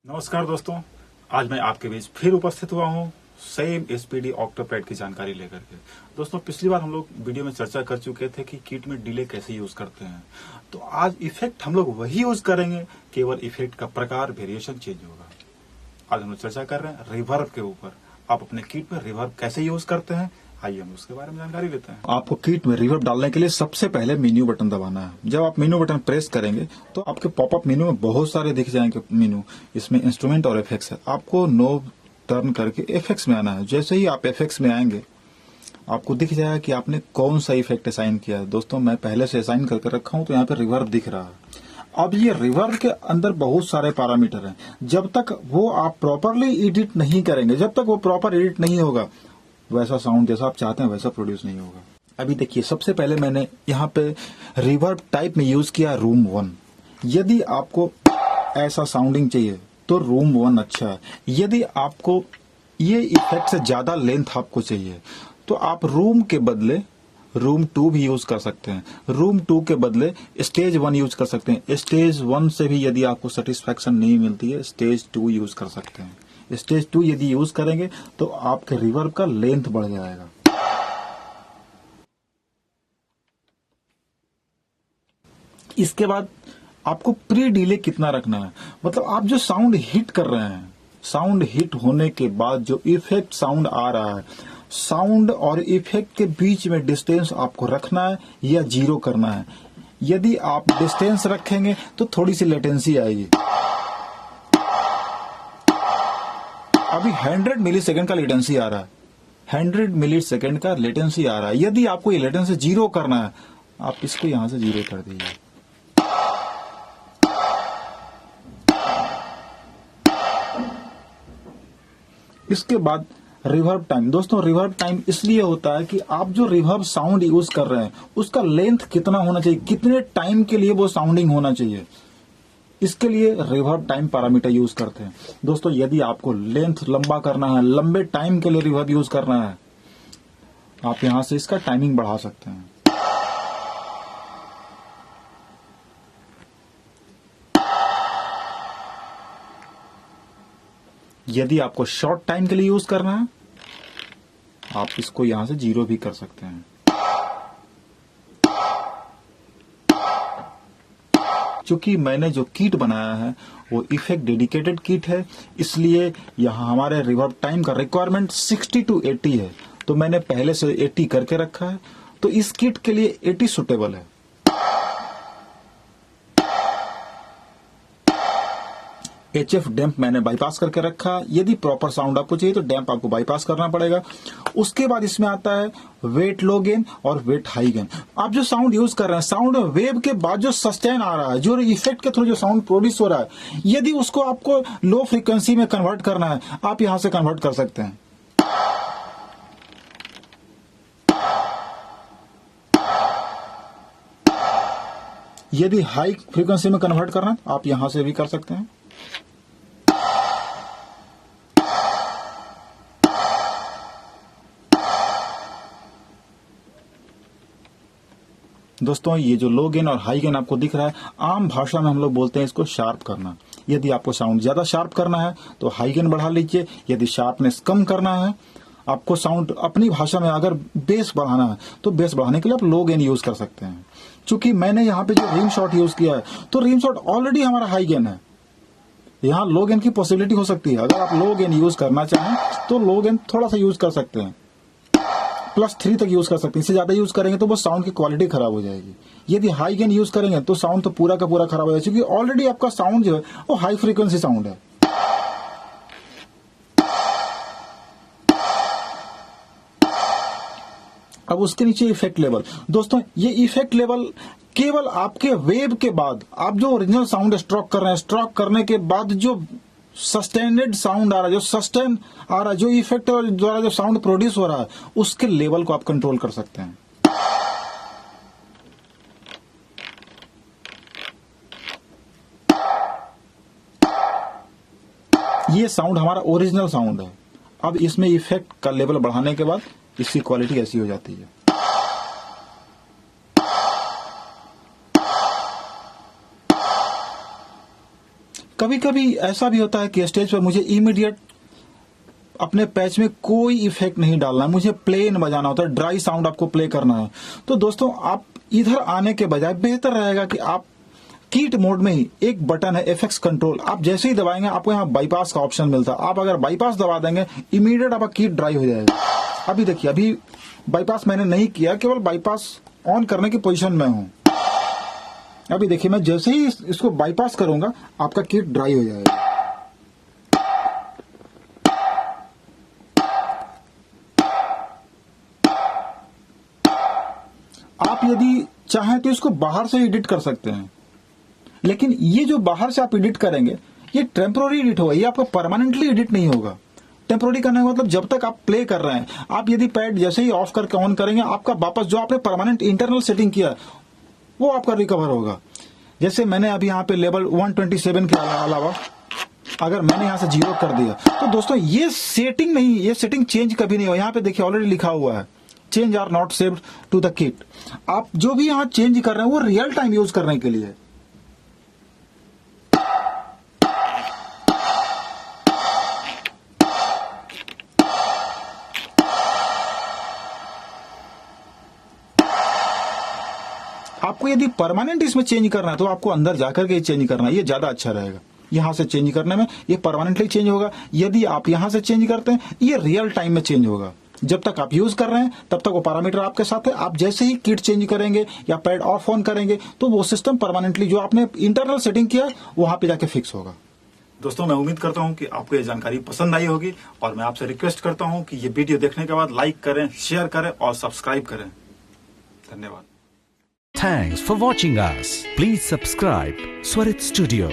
नमस्कार दोस्तों, आज मैं आपके बीच फिर उपस्थित हुआ हूँ सेम एसपीडी ऑक्टोपैड की जानकारी लेकर के। दोस्तों, पिछली बार हम लोग वीडियो में चर्चा कर चुके थे कि किट में डिले कैसे यूज करते हैं। तो आज इफेक्ट हम लोग वही यूज करेंगे, केवल इफेक्ट का प्रकार वेरिएशन चेंज होगा। आज हम लोग चर्चा कर रहे हैं रिवर्ब के ऊपर। आप अपने किट में रिवर्ब कैसे यूज करते हैं, आइए हम उसके बारे में जानकारी लेते हैं। आपको किट में रिवर्ब डालने के लिए सबसे पहले मेन्यू बटन दबाना है। जब आप मेन्यू बटन प्रेस करेंगे तो आपके पॉपअप मेन्यू में बहुत सारे दिख जाएंगे मेन्यू। इसमें इंस्ट्रूमेंट और इफेक्ट्स है। आपको नोब टर्न करके इफेक्ट्स में आना है। जैसे ही आप इफेक्ट्स में आएंगे आपको दिख जाएगा कि आपने कौन सा इफेक्ट असाइन किया है। दोस्तों, मैं पहले से असाइन करके रखा हूं तो यहाँ पे रिवर्ब दिख रहा है। अब ये रिवर्ब के अंदर बहुत सारे पैरामीटर हैं। जब तक वो आप प्रॉपरली एडिट नहीं करेंगे, जब तक वो प्रॉपर एडिट नहीं होगा, वैसा साउंड जैसा आप चाहते हैं वैसा प्रोड्यूस नहीं होगा। अभी देखिए, सबसे पहले मैंने यहाँ पे रिवर्ब टाइप में यूज किया रूम 1। यदि आपको ऐसा साउंडिंग चाहिए तो रूम 1 अच्छा है। यदि आपको ये इफेक्ट से ज्यादा लेंथ आपको चाहिए तो आप रूम के बदले रूम 2 भी यूज कर सकते हैं। रूम 2 के बदले स्टेज 1 यूज कर सकते हैं। स्टेज 1 से भी यदि आपको सेटिस्फैक्शन नहीं मिलती है, स्टेज 2 यूज कर सकते हैं। स्टेज 2 यदि यूज करेंगे तो आपके रिवर्ब का लेंथ बढ़ जाएगा। इसके बाद आपको प्री डिले कितना रखना है, मतलब आप जो साउंड हिट कर रहे हैं, साउंड हिट होने के बाद जो इफेक्ट साउंड आ रहा है, साउंड और इफेक्ट के बीच में डिस्टेंस आपको रखना है या जीरो करना है। यदि आप डिस्टेंस रखेंगे तो थोड़ी सी लेटेंसी आएगी। अभी 100 मिली सेकेंड का लेटेंसी आ रहा है, 100 मिली सेकेंड का लेटेंसी आ रहा है। यदि आपको ये लेटेंसी जीरो करना है, आप इसको यहां से जीरो कर दीजिए। इसके बाद रिवर्ब टाइम। दोस्तों, रिवर्ब टाइम इसलिए होता है कि आप जो रिवर्ब साउंड यूज कर रहे हैं उसका लेंथ कितना होना चाहिए, कितने टाइम के लिए वो साउंडिंग होना चाहिए, इसके लिए रिवर्ब टाइम पैरामीटर यूज करते हैं। दोस्तों, यदि आपको लेंथ लंबा करना है, लंबे टाइम के लिए रिवर्ब यूज करना है, आप यहां से इसका टाइमिंग बढ़ा सकते हैं। यदि आपको शॉर्ट टाइम के लिए यूज करना है, आप इसको यहां से जीरो भी कर सकते हैं। क्योंकि मैंने जो किट बनाया है वो इफेक्ट डेडिकेटेड किट है, इसलिए यहां हमारे रिवर्ब टाइम का रिक्वायरमेंट 60 to 80 है। तो मैंने पहले से 80 करके रखा है, तो इस किट के लिए 80 सुटेबल है। HF डैम्प मैंने बाईपास करके रखा। यदि प्रॉपर साउंड आपको चाहिए तो डैम्प आपको बाईपास करना पड़ेगा। उसके बाद इसमें आता है वेट लो गेन और वेट हाई गेन। आप जो साउंड यूज कर रहे हैं, साउंड वेव के बाद जो सस्टेन आ रहा है, जो इफेक्ट के थ्रू जो साउंड प्रोड्यूस हो रहा है, यदि उसको आपको लो फ्रीक्वेंसी में कन्वर्ट करना है, आप यहां से कन्वर्ट कर सकते हैं। यदि हाई फ्रीक्वेंसी में कन्वर्ट करना है, आप यहां से भी कर सकते हैं। दोस्तों, ये जो लो गेन और हाई गेन आपको दिख रहा है, आम भाषा में हम लोग बोलते हैं इसको शार्प करना। यदि आपको साउंड ज्यादा शार्प करना है तो हाई गेन बढ़ा लीजिए। यदि शार्पनेस कम करना है, आपको साउंड अपनी भाषा में अगर बेस बढ़ाना है तो बेस बढ़ाने के लिए आप लो गेन यूज कर सकते हैं। चूंकि मैंने यहाँ पे जो रिम शॉट यूज किया है, तो रिम शॉट ऑलरेडी हमारा हाई गेन है। यहाँ लो गेन की पॉसिबिलिटी हो सकती है। अगर आप लो गेन यूज करना चाहें तो लो गेन थोड़ा सा यूज कर सकते हैं, +3 तक यूज कर सकते हैं। इससे ज्यादा यूज करेंगे तो वो साउंड की क्वालिटी खराब हो जाएगी। यदि हाई गेन यूज करेंगे तो साउंड तो पूरा का पूरा खराब हो जाएगा, क्योंकि ऑलरेडी आपका साउंड जो है वो हाई फ्रीक्वेंसी साउंड है। अब उसके नीचे इफेक्ट लेवल। दोस्तों, ये इफेक्ट लेवल केवल आपके वेव के बाद, आप जो ओरिजिनल साउंड स्ट्रोक कर रहे हैं, स्ट्रोक करने के बाद जो सस्टेनेड साउंड आ रहा है, जो सस्टेन आ रहा है, जो इफेक्ट द्वारा जो साउंड प्रोड्यूस हो रहा है, उसके लेवल को आप कंट्रोल कर सकते हैं। ये साउंड हमारा ओरिजिनल साउंड है। अब इसमें इफेक्ट का लेवल बढ़ाने के बाद इसकी क्वालिटी ऐसी हो जाती है। कभी कभी ऐसा भी होता है कि स्टेज पर मुझे इमीडिएट अपने पैच में कोई इफेक्ट नहीं डालना है, मुझे प्लेन बजाना होता है, ड्राई साउंड आपको प्ले करना है। तो दोस्तों आप इधर आने के बजाय बेहतर रहेगा कि आप कीट मोड में ही एक बटन है एफएक्स कंट्रोल, आप जैसे ही दबाएंगे आपको यहाँ बाईपास का ऑप्शन मिलता है। आप अगर बाईपास दबा देंगे इमीडिएट आपका कीट ड्राई हो जाएगा। अभी देखिए, अभी बाईपास मैंने नहीं किया, केवल बाईपास ऑन करने की पोजीशन में हूं। अभी देखिए, मैं जैसे ही इसको बाईपास करूंगा आपका कीट ड्राई हो जाएगा। आप यदि चाहें तो इसको बाहर से एडिट कर सकते हैं, लेकिन ये जो बाहर से आप एडिट करेंगे ये टेम्पोररी एडिट होगा, ये आपका परमानेंटली एडिट नहीं होगा। टेम्पोररी करने का मतलब जब तक आप प्ले कर रहे हैं, आप यदि पैड जैसे ही ऑफ करके ऑन करेंगे आपका वापस जो आपने परमानेंट इंटरनल सेटिंग किया वो आपका रिकवर होगा। जैसे मैंने अभी यहाँ पे लेवल 127 के अलावा अगर मैंने यहाँ से 0 कर दिया तो दोस्तों ये सेटिंग नहीं, ये सेटिंग चेंज कभी नहीं हो। यहाँ पे देखिए ऑलरेडी लिखा हुआ है change are not saved to the kit. आप जो भी यहाँ चेंज कर रहे हैं वो रियल टाइम यूज करने के लिए। आपको यदि परमानेंट इसमें चेंज करना है तो आपको अंदर जाकर के चेंज करना है, ये ज्यादा अच्छा रहेगा। यहां से चेंज करने में ये परमानेंटली चेंज होगा। यदि आप यहां से चेंज करते हैं ये रियल टाइम में चेंज होगा। जब तक आप यूज कर रहे हैं तब तक वो पैरामीटर आपके साथ है। आप जैसे ही किट चेंज करेंगे या पैड ऑफ ऑन करेंगे तो वो सिस्टम परमानेंटली जो आपने इंटरनल सेटिंग किया है वहां पे जाके फिक्स होगा। दोस्तों मैं उम्मीद करता हूं कि आपको ये जानकारी पसंद आई होगी और मैं आपसे रिक्वेस्ट करता हूं कि ये वीडियो देखने के बाद लाइक करें, शेयर करें और सब्सक्राइब करें। धन्यवाद। Thanks for watching us. Please subscribe Swarit Studio.